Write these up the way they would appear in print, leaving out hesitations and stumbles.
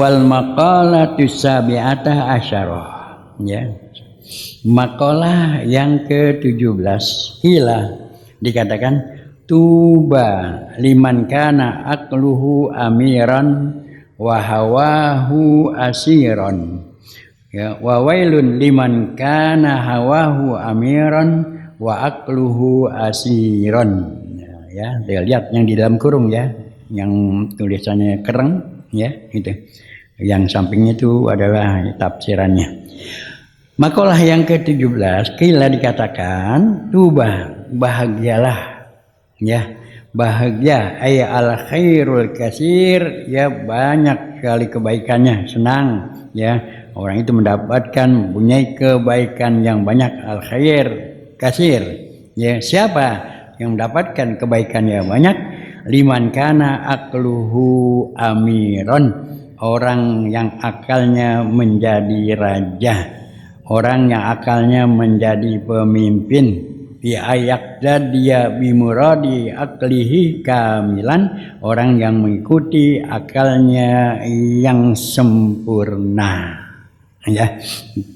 Wal maqalatu sabi'ata asyarah, ya. Maqalah yang ke-17, kila dikatakan tuba liman kana aqluhu amiran wa hawahu asiran, ya, wa wailun liman kana hawahu amiran wa aqluhu asiran. Ya, lihat yang di dalam kurung ya, yang tulisannya kereng ya, itu. Yang sampingnya itu adalah tafsirannya. Makalah yang ke-17, kila dikatakan tuba, bahagialah, ya, bahagia ay al khairul kasir, ya, banyak sekali kebaikannya, senang, ya, orang itu mendapatkan mempunyai kebaikan yang banyak, al khair kasir, ya. Siapa yang mendapatkan kebaikan yang banyak? Liman kana aqluhu amiron, orang yang akalnya menjadi raja, orang yang akalnya menjadi pemimpin, bi ayakda dia bimuradi aklihi kamilan, orang yang mengikuti akalnya yang sempurna, ya.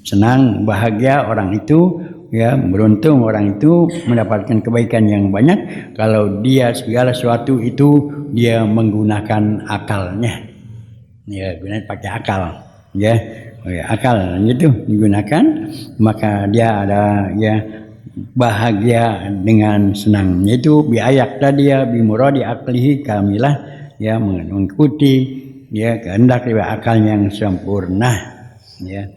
Senang, bahagia orang itu, ya, beruntung orang itu mendapatkan kebaikan yang banyak kalau dia segala sesuatu itu dia menggunakan akalnya, ya, gunakan pakai akal, ya. Akal itu digunakan, maka dia ada, ya, bahagia dengan senang. Itu biayak dia bimuradi aklihi kamilah, ya, mengikuti, ya, kehendak akalnya yang sempurna, ya.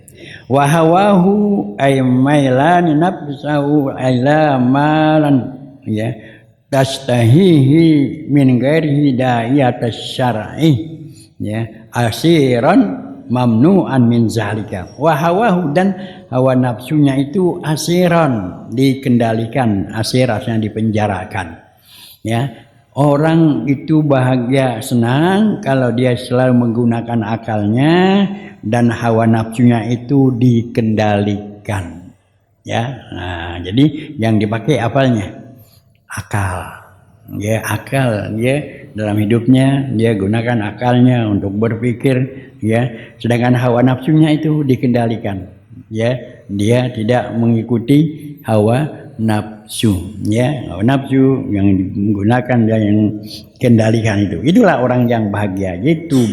Wa hawahu ay mailan nafsahu ila malan, ya, tastahihi min ghairi hidayat syar'i, ya, asiran mamnu'an min zalika. Wa hawahu, dan hawa nafsunya itu asiran, dikendalikan, asir artinya dipenjarakan, ya. Orang itu bahagia senang kalau dia selalu menggunakan akalnya dan hawa nafsunya itu dikendalikan, ya. Nah, jadi yang dipakai apalnya? Akal, ya, akal, ya, dalam hidupnya dia gunakan akalnya untuk berpikir, ya, sedangkan hawa nafsunya itu dikendalikan, ya, dia tidak mengikuti hawa nafsu, ya, hawa nafsu yang menggunakan dan yang kendalikan itu. Itulah orang yang bahagia, itu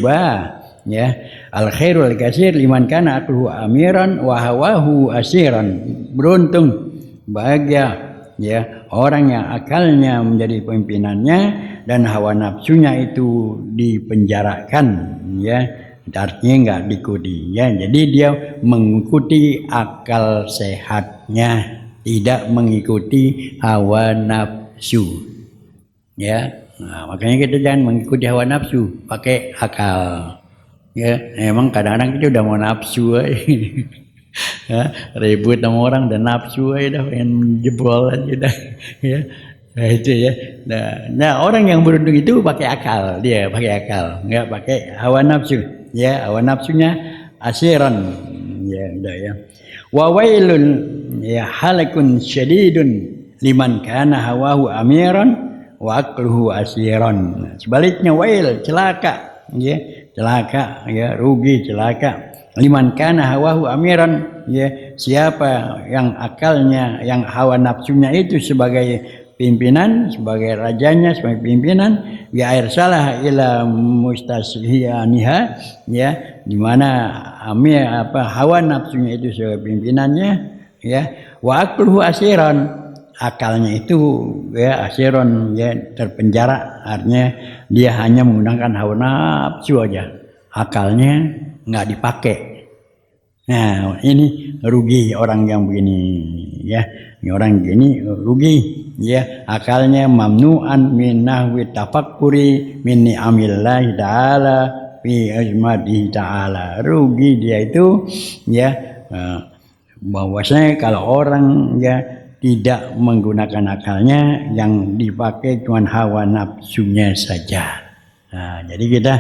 ya, al khairul kasir liman kana aqluhu amiran wa hawahu asiran, beruntung, bahagia, ya, orang yang akalnya menjadi pemimpinannya dan hawa nafsunya itu dipenjarakan, ya, artinya enggak diikuti, ya. Jadi dia mengikuti akal sehatnya, tidak mengikuti hawa nafsu, ya. Nah, makanya kita jangan mengikuti hawa nafsu, pakai akal, ya. Emang kadang-kadang kita udah mau nafsu ya, ribut sama orang dan nafsu aja dah, pengen jebol aja dah, ya. Nah, itu, ya. Nah, orang yang beruntung itu pakai akal, dia pakai akal, enggak pakai hawa nafsu, ya. Hawa nafsunya asiran, ya, udah, ya. Wa wailun, ya, halakun syadidun liman kana hawahu amiran wa aqluhu asiran. Sebaliknya wail, celaka, ya, celaka, ya, rugi, celaka, liman kana hawahu amiran, ya, siapa yang akalnya, yang hawa nafsunya itu sebagai pimpinan, sebagai rajanya, sebagai pimpinan, ya irsalah ila mustashiyaniha, ya, di mana hawa nafsunya itu sebagai pimpinannya, ya, wa aqluhu asiran, akalnya itu, ya, asiran, ya, terpenjara, artinya dia hanya menggunakan hawa nafsu aja, akalnya nggak dipakai. Nah, ini rugi orang yang begini, ya. Ini orang begini rugi, ya, akalnya mamnu'an min nahwi tafakkuri min ni'amillahi ta'ala fi azmatihi ta'ala. Rugi dia itu, ya, bahwasanya kalau orang, ya, tidak menggunakan akalnya, yang dipakai cuma hawa nafsunya saja. Nah, jadi kita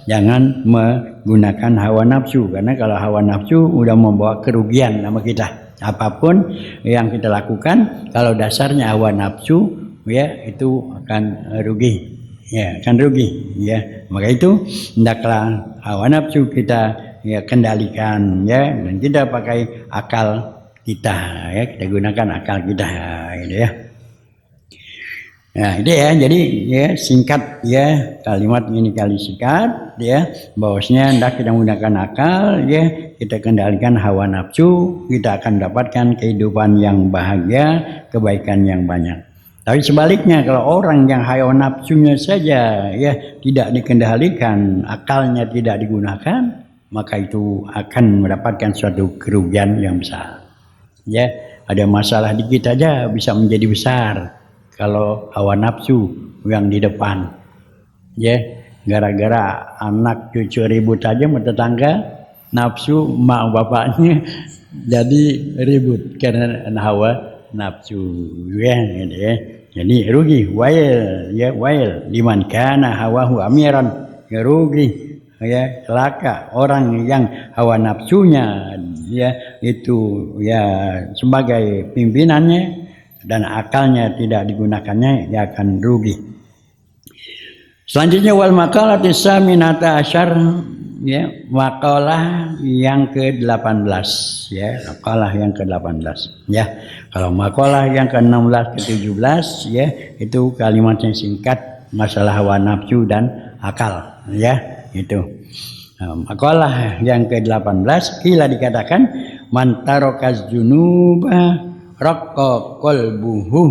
jangan menggunakan hawa nafsu, karena kalau hawa nafsu udah membawa kerugian sama kita. Apapun yang kita lakukan kalau dasarnya hawa nafsu, ya, itu akan rugi, ya akan rugi ya. Maka itu hendaklah hawa nafsu kita ya kendalikan ya, dan kita pakai akal kita ya, kita gunakan akal kita gitu ya. Nah itu ya, jadi ya singkat ya, kalimat ini kali singkat ya, bahwasanya hendak kita menggunakan akal ya, kita kendalikan hawa nafsu, kita akan dapatkan kehidupan yang bahagia, kebaikan yang banyak. Tapi sebaliknya kalau orang yang hawa nafsunya saja ya tidak dikendalikan, akalnya tidak digunakan, maka itu akan mendapatkan suatu kerugian yang besar. Ya, ada masalah dikit aja bisa menjadi besar kalau hawa nafsu yang di depan. Ya, gara-gara anak cucu ribut aja sama tetangga, nafsu mak bapaknya jadi ribut karena hawa nafsu ya, gitu ya. Jadi rugi, wail ya, wail liman kana hawahu amiran, ya rugi ya, celaka orang yang hawa nafsunya ya itu ya sebagai pimpinannya dan akalnya tidak digunakannya, ya akan rugi. Selanjutnya wal maqalati saminata asyar ya, makalah yang ke-18 ya, makalah yang ke-18 ya. Kalau makalah yang ke-16 ke-17 ya, itu kalimatnya singkat, masalah hawa nafsu dan akal ya, itu. Nah, makalah yang ke-18 kila dikatakan man tarakaz junuba raqqa qalbuhu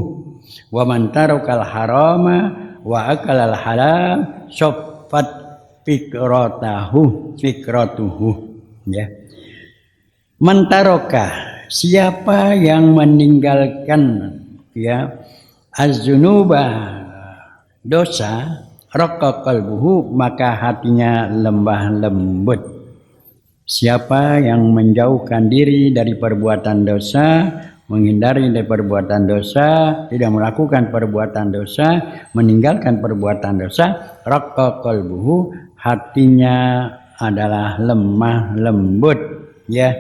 wa man tarakal harama wa akalal halal soffat fikratuhu ya. Mantaroka, siapa yang meninggalkan ya az-zunuba dosa, raqqa qalbuhu, maka hatinya lembah lembut. Siapa yang menjauhkan diri dari perbuatan dosa, menghindari dari perbuatan dosa, tidak melakukan perbuatan dosa, meninggalkan perbuatan dosa, raqqa qalbuhu, hatinya adalah lemah lembut ya.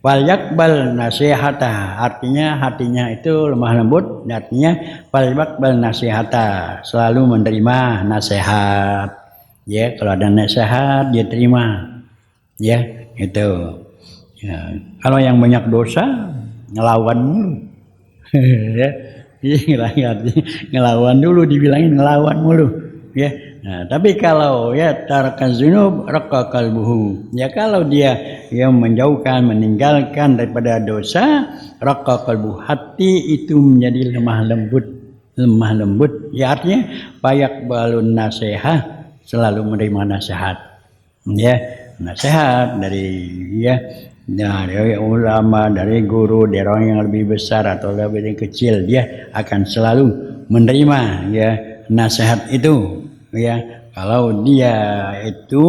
Wal yakbal nasihata, artinya hatinya itu lemah lembut, artinya wal yakbal nasihata, selalu menerima nasihat ya. Kalau ada nasihat dia terima ya, itu ya. Kalau yang banyak dosa ngelawan mulu ya, ngelawan dulu, dibilangin ngelawan mulu ya. Nah, tapi kalau ya tarakan zunub raqqa qalbuhu, ya kalau dia yang menjauhkan, meninggalkan daripada dosa, raqqa qalbuhu, hati itu menjadi lemah lembut ya, artinya payak balun nasihat, selalu menerima nasihat ya, nasihat dari ya, dari ulama, dari guru, dari orang yang lebih besar atau lebih kecil, dia akan selalu menerima ya nasihat itu ya, kalau dia itu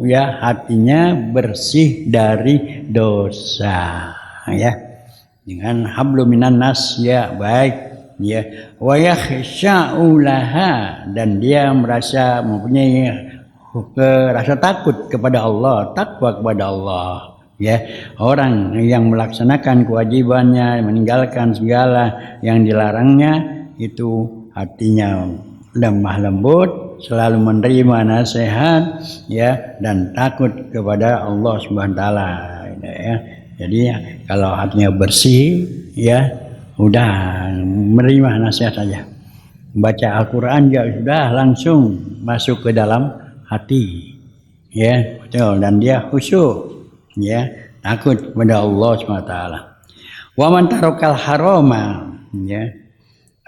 ya hatinya bersih dari dosa ya, dengan hablum minan nas ya, baik ya, wa yakhsha'u laha, dan dia merasa mempunyai rasa takut kepada Allah, takwa kepada Allah ya. Orang yang melaksanakan kewajibannya, meninggalkan segala yang dilarangnya, itu hatinya lemah lembut, selalu menerima nasihat ya, dan takut kepada Allah Subhanahu wa taala ya. Jadi kalau hatinya bersih ya, udah menerima nasihat saja, baca Al-Qur'an ya sudah langsung masuk ke dalam hati ya, betul, dan dia khusyuk ya, takut kepada Allah Subhanahu wa taala. Wa man tarakal harama ya,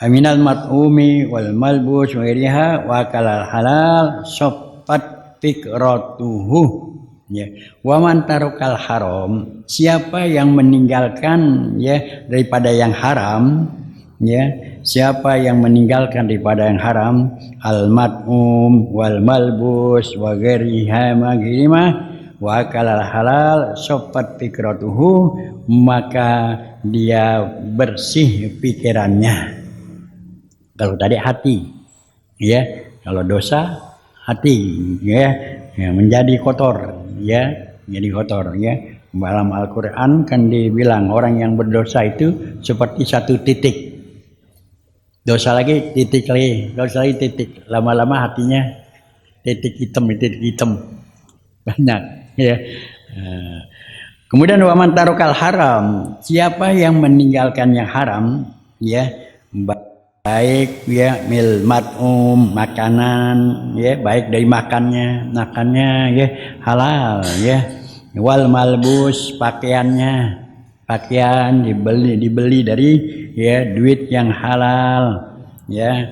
aminal mat'umi wal malbus wa ghayriha wa kalal halal soffat fikratuhu ya. Wa man tarakal haram, siapa yang meninggalkan ya daripada yang haram ya, siapa yang meninggalkan daripada yang haram, al mat'um wal malbus wa ghayriha wa kalal halal soffat fikratuhu, maka dia bersih pikirannya. Kalau tadi hati ya, kalau dosa hati ya, ya menjadi kotor ya, menjadi kotor ya. Dalam Al-Qur'an kan dibilang orang yang berdosa itu seperti satu titik dosa lagi titik lagi, dosa lagi titik. Lama-lama hatinya titik hitam banyak ya. Kemudian waman tarokal haram, siapa yang meninggalkan yang haram ya, baik ya mil makanan ya, baik dari makannya ya halal ya, wal malbus pakaian dibeli dari ya duit yang halal ya,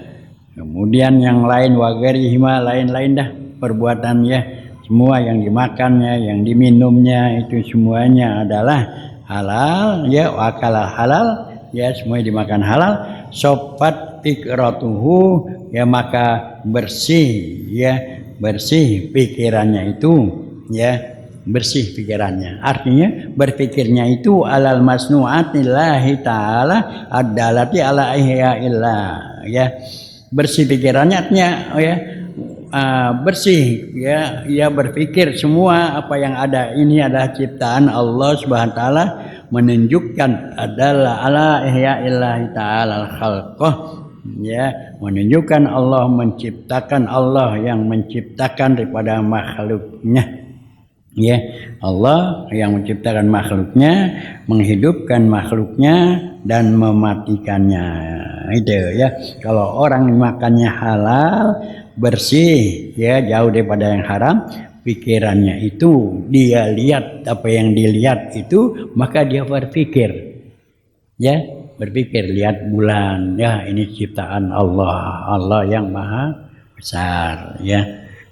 kemudian yang lain wagarihima lain-lain dah perbuatan ya, semua yang dimakannya yang diminumnya itu semuanya adalah halal ya, wakalah halal ya, semuanya dimakan halal. Sopat fikratuhu ya, maka bersih ya, bersih pikirannya itu ya, bersih pikirannya, artinya berpikirnya itu alal masnu'atillahi ta'ala ad-dalati ala ihya'illah ya, bersih pikirannya artinya ya bersih ya, ia berpikir semua apa yang ada ini adalah ciptaan Allah Subhanahu wa taala, menunjukkan adalah ala ihya'illah ta'ala al-khalqah ya, menunjukkan Allah menciptakan, Allah yang menciptakan daripada makhluknya ya, Allah yang menciptakan makhluknya, menghidupkan makhluknya dan mematikannya itu ya. Kalau orang makannya halal bersih ya, jauh daripada yang haram, pikirannya itu dia lihat apa yang dilihat itu, maka dia berpikir ya, berpikir lihat bulan ya, ini ciptaan Allah, Allah yang maha besar ya.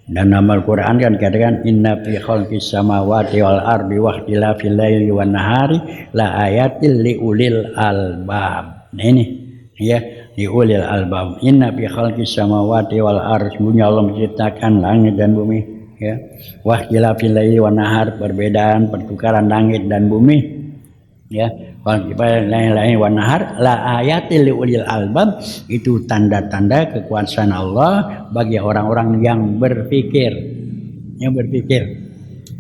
Dan nama Al-Quran kan katakan inna fi khalqis samawati wal ardi wa ikhtilafil laili wan nahari la ayatil liulil albab. Nah ini ya, liulil albab. Inna fi khalqis samawati wal ardi, sesungguhnya Allah menciptakan langit dan bumi ya. Wa ikhtilafil laili wan nahar, perbedaan pertukaran langit dan bumi ya. Lain-lain wanahar la ayatil liulil albab, itu tanda-tanda kekuasaan Allah bagi orang-orang yang berpikir,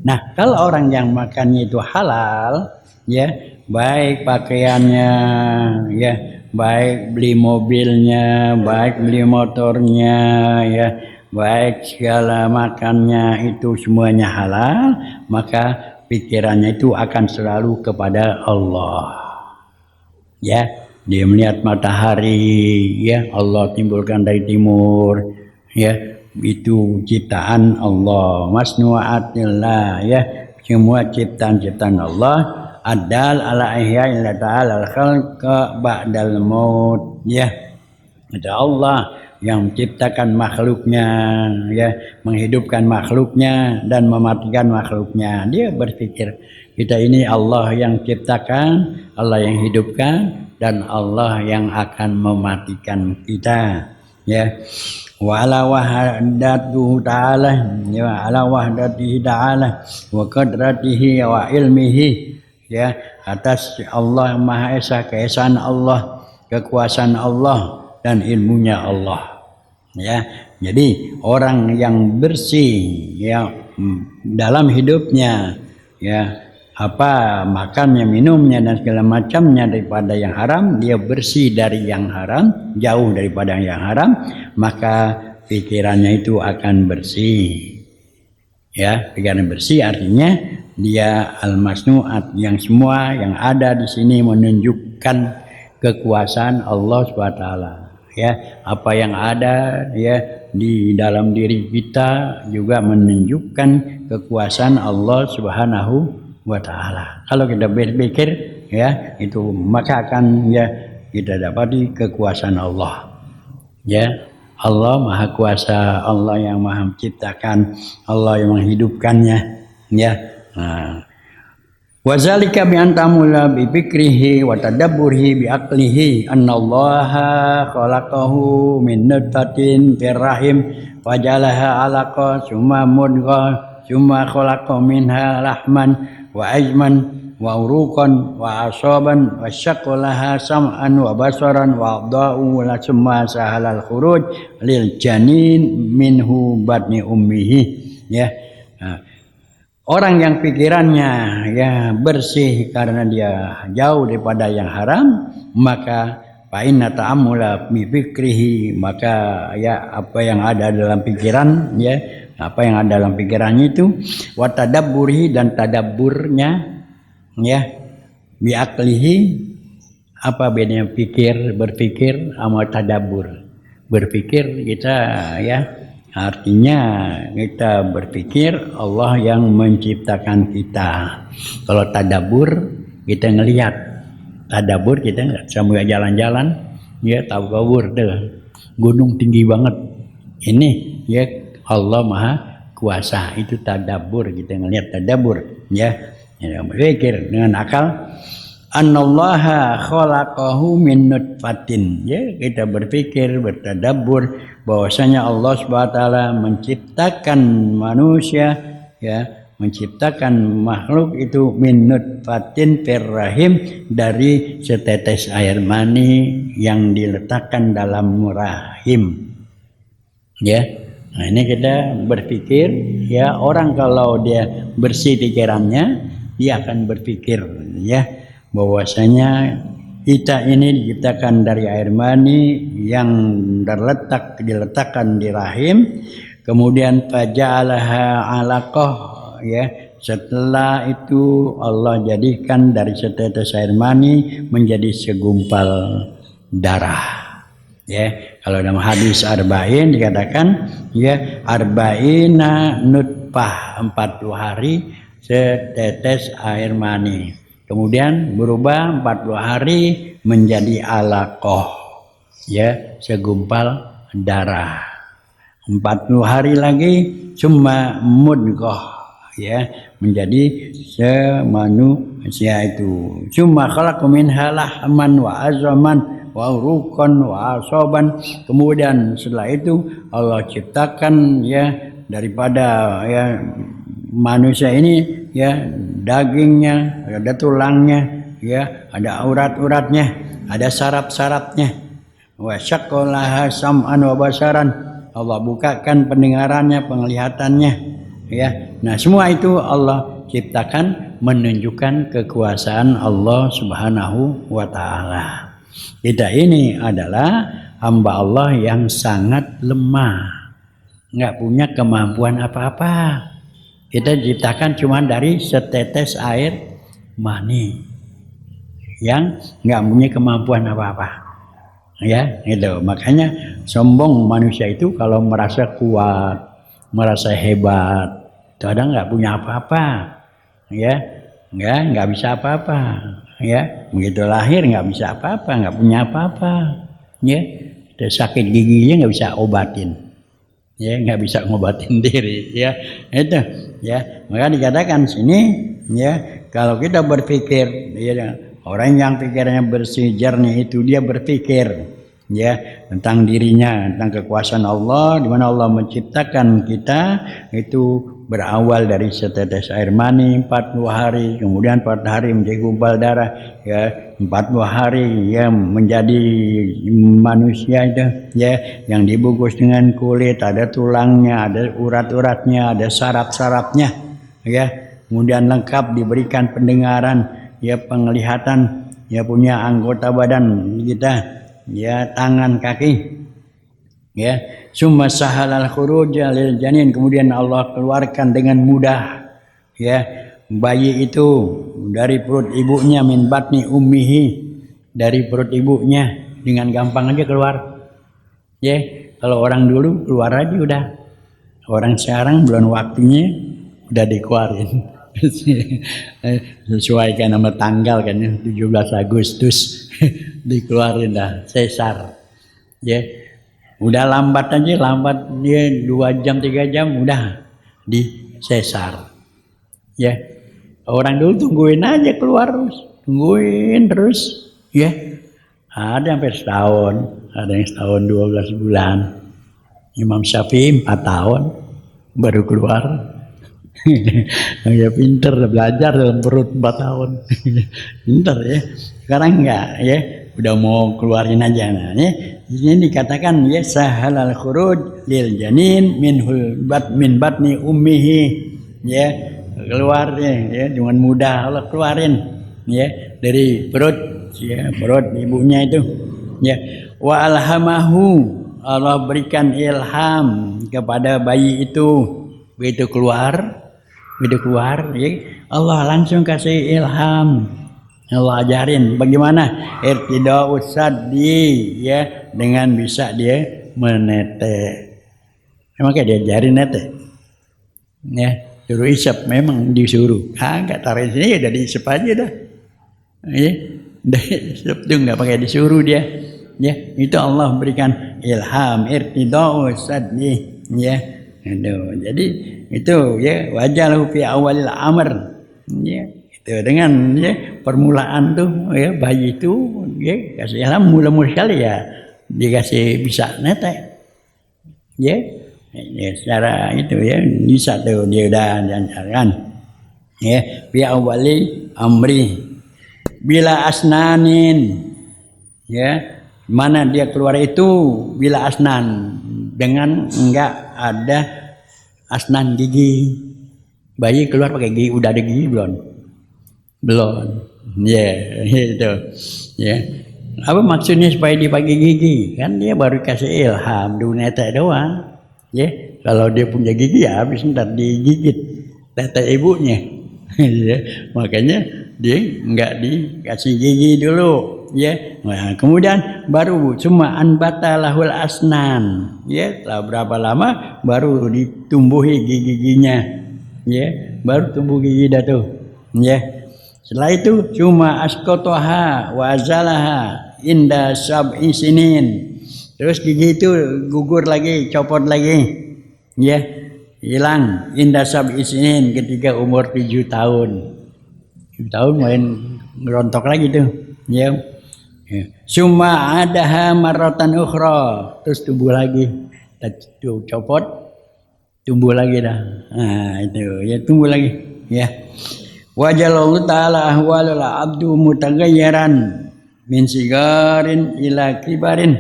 Nah, kalau orang yang makannya itu halal ya, baik pakaiannya ya, baik beli mobilnya, baik beli motornya ya, baik segala makannya itu semuanya halal, maka pikirannya itu akan selalu kepada Allah ya. Dia melihat matahari ya, Allah timbulkan dari timur ya, itu ciptaan Allah, masnu'atillah ya, semua ciptaan Allah, adal ala ihya'illah ta'ala al-khalqa ba'dal maut ya. Ada Allah yang menciptakan makhluknya ya, menghidupkan makhluknya dan mematikan makhluknya. Dia berpikir kita ini Allah yang ciptakan, Allah yang hidupkan, dan Allah yang akan mematikan kita ya. Wa ala wahdatihi ta'ala ya, ala wahdatihi ta'ala wa qadratihi wa ilmihi ya, atas Allah yang Maha Esa, keesaan Allah, kekuasaan Allah dan ilmunya Allah ya. Jadi orang yang bersih ya dalam hidupnya ya, apa makannya, minumnya dan segala macamnya daripada yang haram, dia bersih dari yang haram, jauh daripada yang haram, maka pikirannya itu akan bersih ya. Pikiran bersih artinya dia al-masnu'at, yang semua yang ada di sini menunjukkan kekuasaan Allah SWT ya. Apa yang ada ya di dalam diri kita juga menunjukkan kekuasaan Allah Subhanahu wa ta'ala. Kalau kita berpikir ya, itu maka akan ya kita dapati kekuasaan Allah ya. Allah Maha Kuasa, Allah yang Maha Menciptakan, Allah yang menghidupkannya ya. Wazalika bi antamula bi fikrihi wa tadabburihi bi aqlihi annallaha khalaqahu min nutfatin fir rahim fajalaha alaqa summa mudghah summa khalaqa minha lahman wa ajman wa uruqan wa asaban wa syaqqalaha sam'an wa basaran wa adha'u la summa sahalal khuruj lil janin minhu batni ummihi ya. Orang yang pikirannya ya bersih karena dia jauh daripada yang haram, maka fa inna ta'ammula bi fikrihi, maka ya apa yang ada dalam pikiran, ya apa yang ada dalam pikirannya itu, wa tadabburihi, dan tadabburnya, ya bi aklihi. Apa bedanya berpikir sama tadabbur? Berpikir kita, ya artinya kita berpikir Allah yang menciptakan kita. Kalau tadabbur kita ngelihat, tadabbur kita nggak sambil jalan-jalan, ya tahu kabur deh gunung tinggi banget, ini ya Allah maha kuasa, itu tadabbur, kita ngelihat tadabbur, ya berpikir dengan akal. Annallaha khalaqahu min nutfatin, ya kita berpikir, bertadabbur bahwasanya Allah Subhanahu wa taala menciptakan manusia, ya menciptakan makhluk itu min nutfatin firrahim, dari setetes air mani yang diletakkan dalam rahim, ya. Nah ini kita berpikir, ya orang kalau dia bersih pikirannya, dia akan berpikir, ya bahwasanya kita ini diciptakan dari air mani yang diletakkan di rahim, kemudian faja'alaha 'alaqah, ya setelah itu Allah jadikan dari setetes air mani menjadi segumpal darah, ya. Kalau dalam hadis arba'in dikatakan, ya arba'ina nutfah, 40 hari setetes air mani, kemudian berubah 40 hari menjadi alaqah, ya segumpal darah. 40 hari lagi cuma mudghah, ya menjadi semanusia itu. Cuma khalaqu minha lahman wa azaman wa uruqan wa asaban. Kemudian setelah itu Allah ciptakan, ya daripada ya manusia ini, ya dagingnya, ada tulangnya, ya ada urat-uratnya, ada saraf-sarafnya. Wa syaqqalaha sam'an wa basaran, Allah bukakan pendengarannya, penglihatannya, ya. Nah semua itu Allah ciptakan menunjukkan kekuasaan Allah Subhanahu wa taala. Kita ini adalah hamba Allah yang sangat lemah, nggak punya kemampuan apa-apa. Kita diciptakan cuma dari setetes air mani yang nggak punya kemampuan apa-apa, ya gitu. Makanya sombong manusia itu kalau merasa kuat, merasa hebat, kadang nggak punya apa-apa, ya nggak bisa apa-apa, ya begitu lahir nggak bisa apa-apa, nggak punya apa-apa, ya sakit giginya nggak bisa obatin, ya nggak bisa ngobatin diri, ya itu, ya maka dikatakan sini, ya kalau kita berpikir, ya orang yang pikirannya bersih jernih itu dia berpikir, ya tentang dirinya, tentang kekuasaan Allah, di mana Allah menciptakan kita itu berawal dari setetes air mani 40 hari, kemudian 40 hari menjadi gumpal darah, ya 40 hari ya menjadi manusia itu, ya yang dibungkus dengan kulit, ada tulangnya, ada urat-uratnya, ada saraf-sarafnya, ya kemudian lengkap diberikan pendengaran, ya penglihatan, ya punya anggota badan kita, ya tangan kaki, ya summa sahalal khuruja lil janin, kemudian Allah keluarkan dengan mudah, ya bayi itu dari perut ibunya, min batni ummihi, dari perut ibunya dengan gampang aja keluar, ya kalau orang dulu keluar aja udah, orang sekarang belum waktunya udah dikeluarin. Sesuaikan sama tanggal kan, 17 Agustus dikeluarin dah sesar, ya udah lambat aja, lambat dia 2 jam 3 jam udah di sesar, ya orang dulu tungguin aja keluar terus, tungguin terus, ya ada sampai setahun, ada yang setahun 12 bulan, Imam Syafi'i 4 tahun baru keluar. Ya pinter belajar dalam perut 4 tahun. Pinter ya. Sekarang enggak, ya udah mau keluarin aja. Nah, ya ini dikatakan ya sahalal khuruj lil janin min batni ummihi, ya keluar ya dengan mudah Allah keluarin, ya dari perut, ya perut ibunya itu, Ya, wa alhamahu, Allah berikan ilham kepada bayi itu. Begitu keluar, ya, Allah langsung kasih ilham. Allah ajarin bagaimana irtidaus saddi, ya, dengan bisa dia menetek. Memang kayak diajarin nete. Ya, suruh isap memang disuruh. Enggak taruh di sini ya udah diisap aja dah. Ya, udah isap tuh enggak pakai disuruh dia. Ya, itu Allah berikan ilham irtidaus saddi, ya. Aduh, jadi itu ya wajalahu fi awalil amr, ya. Dengan ya, permulaan tuh ya bayi itu ya kasih ilham mula-mula sekali ya dikasih bisa netek, ya, ya secara itu ya bisa tuh dia udah diajarkan, ya, fi awali amri bila asnanin, ya, mana dia keluar itu bila asnan, dengan enggak ada asnan gigi. Bayi keluar pakai gigi, udah ada gigi belum, ya, itu, ya. Apa maksudnya supaya dia pakai gigi? Kan dia baru kasih ilham dunia teh doang, ya. Kalau dia punya gigi ya habis ntar digigit tete ibunya, ya. Makanya dia nggak dikasih gigi dulu, ya. Nah, kemudian baru cuma anbata lahul asnan, ya. Setelah berapa lama baru ditumbuhi gigi-giginya, ya. Baru tumbuh gigi dah tuh, ya. Setelah itu cuma askotoha wazalaha inda sab'i sinin. Terus gigi itu gugur lagi, copot lagi, ya, hilang inda sab'i sinin ketika umur 7 tahun. 7 tahun main ngerontok lagi tuh, ya. Cuma adaha marratan ukhra, terus tumbuh lagi, tuh copot, tumbuh lagi dah. Nah itu ya tumbuh lagi, ya. Wajallahu ta'ala ahwalul abdu mutagayyaran min sigarin ila kibarin.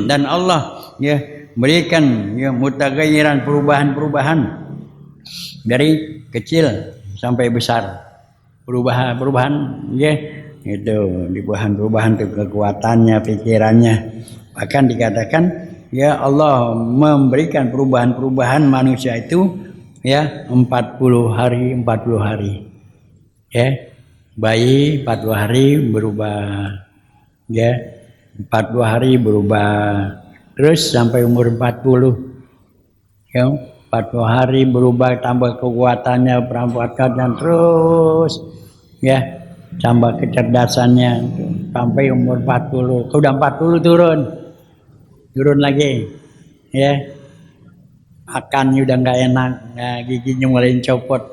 Dan Allah ya berikan ya mutagayyaran, perubahan-perubahan dari kecil sampai besar. Perubahan ya itu perubahan itu kekuatannya, pikirannya. Bahkan dikatakan ya Allah memberikan perubahan-perubahan manusia itu ya 40 hari. Ya, bayi 40 hari berubah, ya, 40 hari berubah, terus sampai umur 40, ya, 40 hari berubah, tambah kekuatannya, perampatannya, terus, ya, tambah kecerdasannya, sampai umur 40, udah 40 turun lagi, ya, makannya udah nggak enak, nah, giginya mulai copot.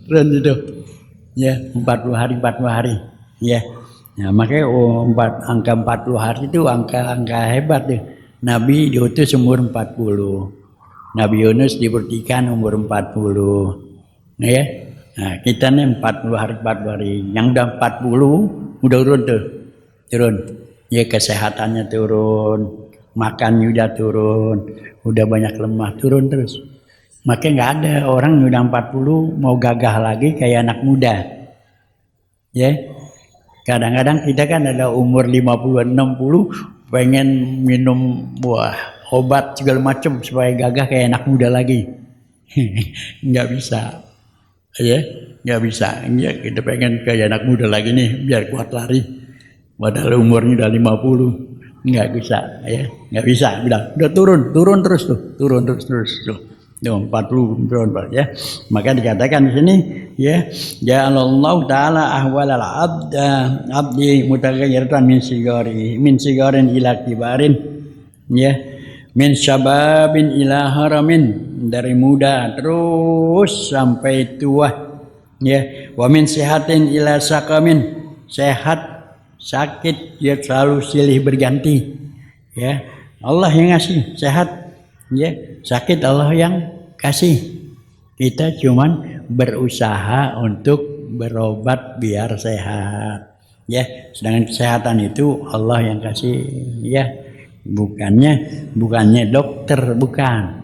turun itu, ya, 40 hari, ya. Nah, makanya angka 40 hari itu angka hebat deh. Nabi diutus umur 40, Nabi Yunus dibuktikan umur 40, ya. Nah, kita nih 40 hari, yang udah 40 udah turun, ya, kesehatannya turun, makannya udah turun, udah banyak lemah, turun terus. Makanya nggak ada orang yang udah 40 mau gagah lagi kayak anak muda, ya. Kadang-kadang kita kan ada umur 50, 60 pengen minum obat segala macam supaya gagah kayak anak muda lagi. Nggak bisa, ya, nggak bisa. Ya, kita pengen kayak anak muda lagi nih biar kuat lari, padahal umurnya udah 50, nggak bisa, ya, nggak bisa. Udah turun terus tuh. 40 turun, ya. Maka dikatakan di sini, ya, ja'alallahu ta'ala ahwalal abdi mutaghayyiratan min sigarin ila kibarin, ya, min syababin ila haramin, dari muda terus sampai tua, ya, wa min sihatin ila saqamin, sehat sakit dia selalu silih berganti, ya. Allah yang ngasih sehat, ya, sakit Allah yang kasih. Kita cuman berusaha untuk berobat biar sehat, ya. Sedangkan kesehatan itu Allah yang kasih, ya. Bukannya dokter, bukan.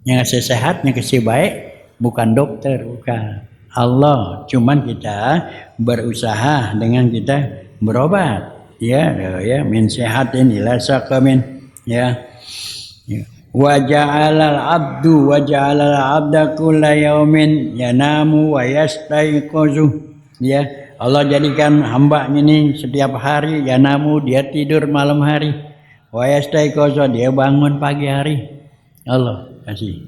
Yang kasih sehat, yang kasih baik bukan dokter, bukan. Allah, cuman kita berusaha dengan kita berobat. ya min sihatin ila saqamin ya. Wa ja'alal abda kulla yaumin yanamu wa yastayqizu ya. Allah jadikan hamba ini setiap hari yanamu dia tidur malam hari, wa yastayqizu dia bangun pagi hari. Allah kasih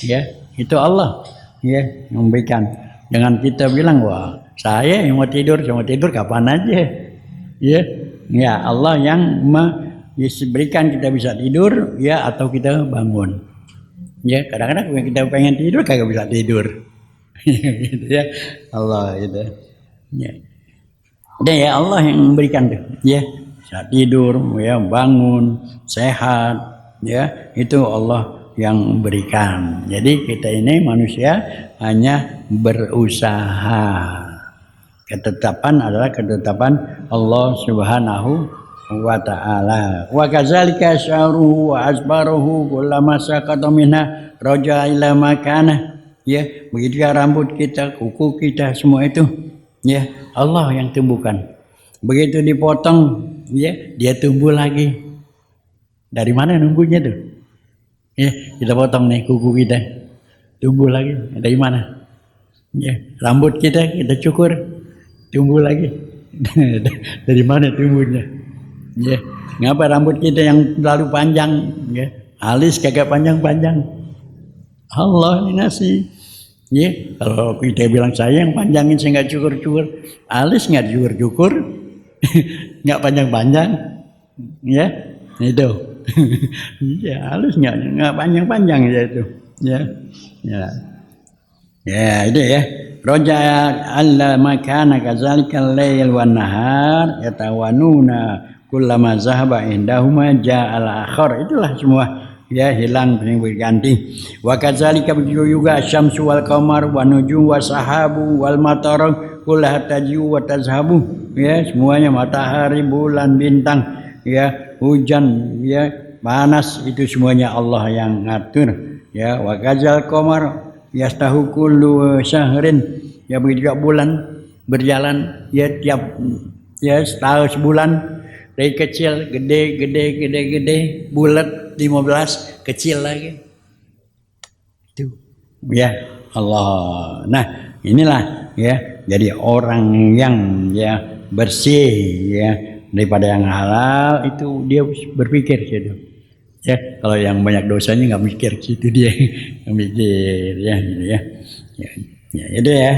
ya, itu Allah ya memberikan. Jangan kita bilang wah saya yang mau tidur kapan aja ya Allah yang berikan kita bisa tidur ya, atau kita bangun ya. Kadang-kadang kita pengen tidur kagak bisa tidur gitu ya. Allah itu ya. Dan ya Allah yang memberikan tuh ya, bisa tidur ya, bangun sehat ya, itu Allah yang memberikan. Jadi kita ini manusia hanya berusaha. Ketetapan adalah ketetapan Allah Subhanahu wa ta'ala. Wa kadzalika sya'ruhu wa asbaruhu kullama saqata minha raja ila makana ya. Begitu rambut kita, kuku kita, semua itu ya Allah yang tumbuhkan. Begitu dipotong ya dia tumbuh lagi. Dari mana nunggunya tuh ya, kita potong nih kuku kita tumbuh lagi dari mana ya. Rambut kita cukur tumbuh lagi dari mana tumbuhnya ya. Ngapa rambut kita yang terlalu panjang ya, alis kagak panjang-panjang, Allah yang ngasih ya. Kalau kita bilang saya yang panjangin, saya nggak cukur-cukur, alis nggak cukur-cukur nggak panjang-panjang ya itu ya, alis nggak panjang-panjang ya itu ya itu ya. Roja alla makana kazalikal lail wan nahar yatawanuna kullama zahaba indahuma ja'al akhar. Itulah semua ya, hilang berganti. Wa kadzalika begitu juga syamsu wal qamar wa nujum wa sahabu wal matar kullah tajiu wa tazhabu ya, semuanya matahari, bulan, bintang ya, hujan ya, panas, itu semuanya Allah yang ngatur ya. Wa kadzal qamar yastahu kullu syahrin ya, begitu juga bulan berjalan ya, tiap ya setahun sebulan, dari kecil gede bulat 15 kecil lagi itu ya Allah. Nah inilah ya, jadi orang yang ya bersih ya daripada yang halal itu dia berpikir gitu ya. Kalau yang banyak dosanya nggak mikir gitu, dia nggak mikir ya gitu ya itu ya.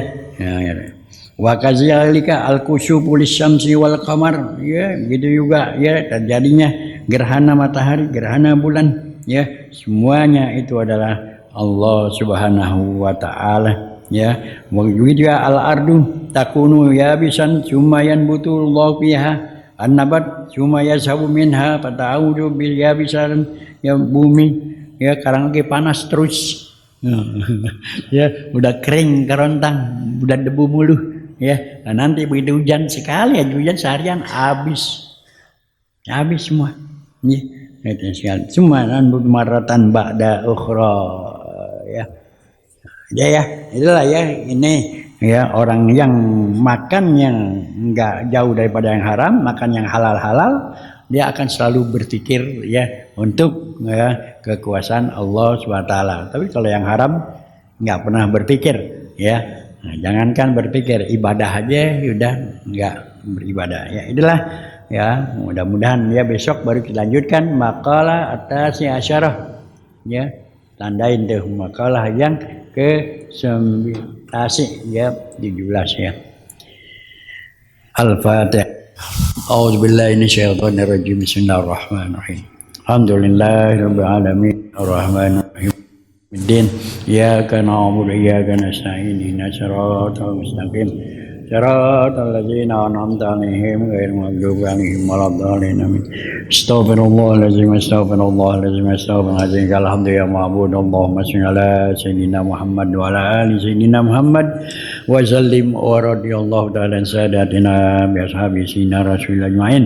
Wa kadzalika al-kusufu lisyamsi wal qamar ya, gitu juga ya terjadinya gerhana matahari, gerhana bulan ya, semuanya itu adalah Allah Subhanahu wa ta'ala ya. Wa juga al-ardu takunu yabisan summa yanbutullahu fiha an-nabat summa yazhabu minha fata'udu bil yabisan ya. Bumi ya sekarang lagi panas terus ya, udah kering kerontang, udah debu mulu ya. Nah, nanti begitu hujan sekali aja, hujan seharian habis semua ya. Itu sekali semua maratan ba'da ukhra ya. Ya itulah ya, ini ya orang yang makan yang enggak jauh daripada yang haram, makan yang halal, dia akan selalu berpikir ya untuk ya kekuasaan Allah SWT. Tapi kalau yang haram nggak pernah berpikir ya. Nah, jangankan berpikir, ibadah aja udah nggak beribadah ya. Itulah ya, mudah-mudahan ya besok baru kita lanjutkan makalah atas asyarah ya. Tandain tuh makalah yang ke-9 ya, 17 ya. Al-Fatihah. A'udzubillahi minasyaitonir rajim. Bismillahirrahmanirrahim. Alhamdulillahirabbil alamin arrahmanir rahim. Din iyyaka na'budu wa iyyaka nasta'in ihdinas siratal mustaqim siratal ladzina an'amta 'alaihim ghairil maghdubi 'alaihim waladdallin amin. Astaghfirullahaladzim astaghfirullahaladzim alhamdulillah ma'bud Allahumma shalli ala sayyidina Muhammad wa ala ali sayyidina Muhammad wa sallim wa radiyallahu ta'ala an sadatina bi ashabi sayyidina rasulillah ajmain.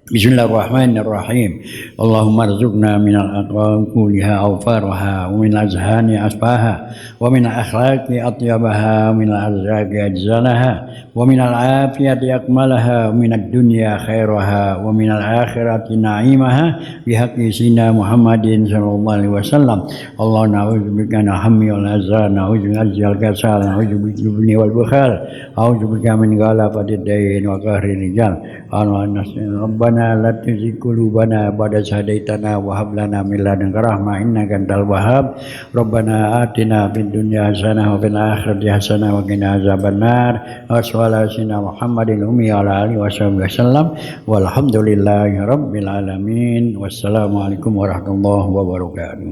Bismillahirrahmanirrahim. Allahumma rzuqna minal aqwali kuliha awfaraha wa min azhani asbaha wa min akhlaqi atyabaha wa min arzaqi ajzalaha wa min al-afiyati akmalaha wa min ad-dunya khairaha wa min al-akhirati na'imaha bihaqqi sina Muhammadin sallallahu alaihi wasallam. Allah na'udzubika min hammi wal azan, na'udzubika min al-kasal, na'udzubika min wal bukhal, na'udzubika min ghalabati ad-dain wa qahri rijal. Rabbana la tuzigh qulubana ba'da idh hadaitana wa hab lana min ladunka rahmah innaka antal wahhab. Rabbana atina fid dunya hasanah wa fil akhirati hasanah wa qina azabannar. Wassallallahu Muhammadin ummi ala alihi wasallam. Walhamdulillahi rabbil alamin. Wassalamualaikum warahmatullahi wabarakatuh.